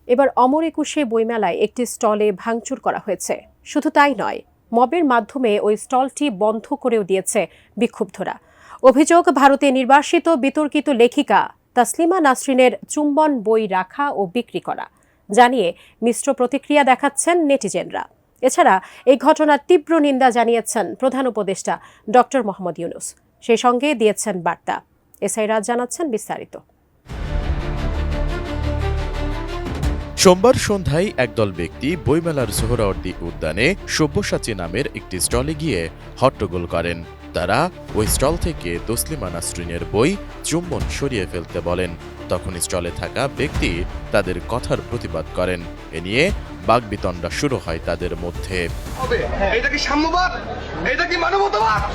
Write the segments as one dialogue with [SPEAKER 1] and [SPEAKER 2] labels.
[SPEAKER 1] এবার অমর একুশে বইমেলায় একটি স্টলে ভাঙচুর করা হয়েছে। শুধু তাই নয়, মবের মাধ্যমে ওই স্টলটি বন্ধ করেও দিয়েছে বিক্ষুব্ধরা। অভিযোগ, ভারতে নির্বাসিত বিতর্কিত লেখিকা তাসলিমা নাসরিনের চুম্বন বই রাখা ও বিক্রি করা জানিয়ে মিশ্র প্রতিক্রিয়া দেখাচ্ছেন নেটিজেনরা। এছাড়া এই ঘটনার তীব্র নিন্দা জানিয়েছেন প্রধান উপদেষ্টা ডক্টর মোহাম্মদ ইউনূস। সেই সঙ্গে দিয়েছেন বার্তা। এসআই রাজ জানাচ্ছেন বিস্তারিত।
[SPEAKER 2] সোমবার সন্ধ্যায় একদল ব্যক্তি বইমেলার সোহরাওয়ার্দী উদ্যানে সব্যসাচী নামের একটি স্টলে গিয়ে হট্টগোল করেন। তারা ওই স্টল থেকে তসলিমা নাসরিনের বই চুম্বন সরিয়ে ফেলতে বলেন। তখন স্টলে থাকা ব্যক্তি তাদের কথার প্রতিবাদ করেন। এ নিয়ে বাকবিতণ্ডা শুরু হয় তাদের মধ্যে।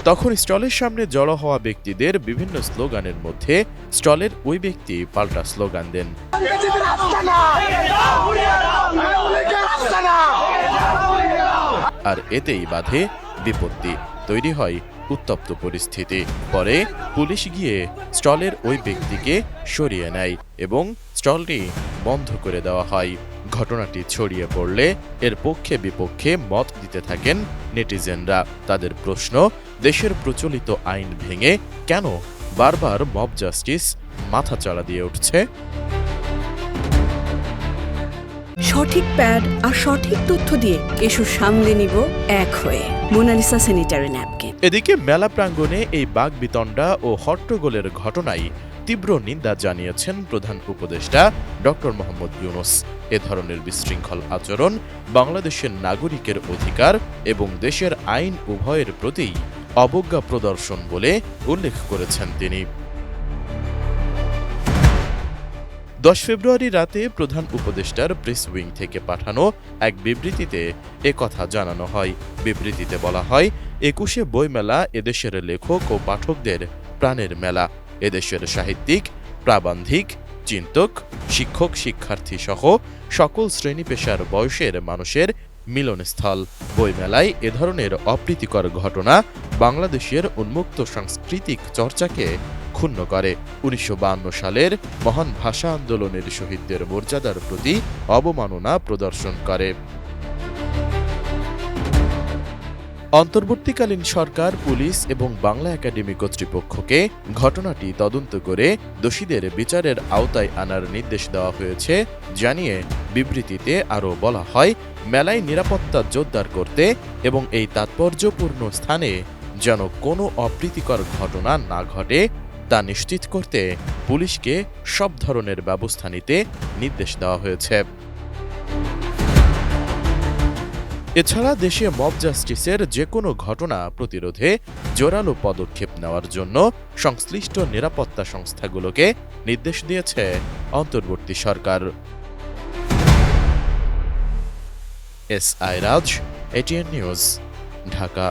[SPEAKER 2] তখন স্টলের সামনে জড়ো হওয়া ব্যক্তিদের বিভিন্ন স্লোগানের মধ্যে স্টলের ওই ব্যক্তি পাল্টা স্লোগান দেন। আর এতেই বাধে বিপত্তি, তৈরি হয় উত্তপ্ত পরিস্থিতি। পরে পুলিশ গিয়ে স্টলের ওই ব্যক্তিকে সরিয়ে নেয় এবং স্টলটি বন্ধ করে দেওয়া হয়। ঘটনাটি ছড়িয়ে পড়লে এর পক্ষে বিপক্ষে মত দিতে থাকেন নেটিজেনরা। তাদের প্রশ্ন, দেশের প্রচলিত আইন ভেঙে কেন বারবার মব জাস্টিস মাথাচাড়া দিয়ে উঠছে?
[SPEAKER 3] সঠিক প্যাড আর সঠিক তথ্য দিয়ে এসব সামলে নিব এক হয়ে। Monalisa sanitary napkin.
[SPEAKER 2] এদিকে মেলা প্রাঙ্গণে এই বাকবিতণ্ডা ও হট্টগোলের ঘটনায় তীব্র নিন্দা জানিয়েছেন প্রধান উপদেষ্টা ডক্টর মোহাম্মদ ইউনূস। এ ধরনের বিশৃঙ্খল আচরণ বাংলাদেশের নাগরিকের অধিকার এবং দেশের আইন উভয়ের প্রতিই অবজ্ঞা প্রদর্শন বলে উল্লেখ করেছেন তিনি। 10 ফেব্রুয়ারি রাতে প্রধান উপদেষ্টার প্রেস উইং থেকে পাঠানো এক বিবৃতিতে একথা জানানো হয়। বিবৃতিতে বলা হয়, 21শে বইমেলা এদেশের লেখক ও পাঠকদের প্রাণের মেলা। এদেশের সাহিত্যিক, প্রাবন্ধিক, চিন্তক, শিক্ষক, শিক্ষার্থী সহ সকল শ্রেণী পেশার বয়সের মানুষের মিলনস্থল। বইমেলায় এ ধরনের অপ্রীতিকর ঘটনা বাংলাদেশের উন্মুক্ত সাংস্কৃতিক চর্চাকে ক্ষুণ্ণ করে। 1952 সালের মহান ভাষা আন্দোলনের শহীদদের মর্যাদার প্রতি অবমাননা প্রদর্শন করে। অন্তর্বর্তীকালীন সরকার, পুলিশ এবং বাংলা একাডেমি কর্তৃপক্ষকে ঘটনাটি তদন্ত করে দোষীদের বিচারের আওতায় আনার নির্দেশ দেওয়া হয়েছে জানিয়ে বিবৃতিতে আরও বলা হয়, মেলায় নিরাপত্তা জোরদার করতে এবং এই তাৎপর্যপূর্ণ স্থানে যেন কোনো অপ্রীতিকর ঘটনা না ঘটে তা নিশ্চিত করতে পুলিশকে সব ধরনের ব্যবস্থা নিতে নির্দেশ দেওয়া হয়েছে। এছাড়া দেশে মব জাস্টিসের যে কোনো ঘটনা প্রতিরোধে জোরালো পদক্ষেপ নেওয়ার জন্য সংশ্লিষ্ট নিরাপত্তা সংস্থাগুলোকে নির্দেশ দিয়েছে অন্তর্বর্তী সরকার। এসআই রাজ, এটিএন নিউজ, ঢাকা।